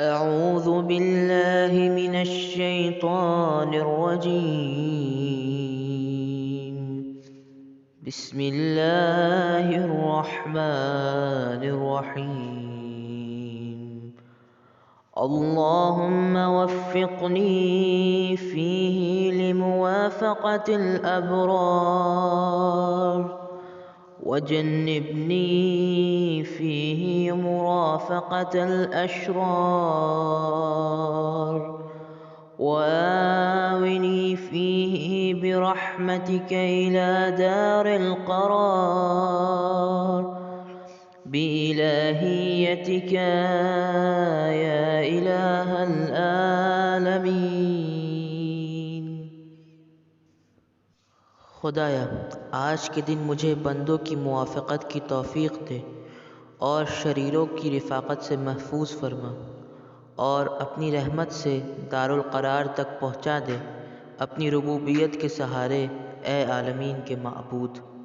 أعوذ بالله من الشيطان الرجيم. بسم الله الرحمن الرحيم. اللهم وفقني فيه لموافقة الأبرار، وجنبني فيه مرافقة الأشرار، وآوني فيه برحمتك إلى دار القرار، بإلهيتك يا إله العالمين۔ खुदाया, आज के दिन मुझे बंदों की मुवाफ़क़त की तौफ़ीक़ दे और शरीरों की रिफ़ाक़त से महफूज फरमा, और अपनी रहमत से दारुल क़रार तक पहुँचा दे, अपनी रुबूबियत के सहारे ए आलमीन के माबूद।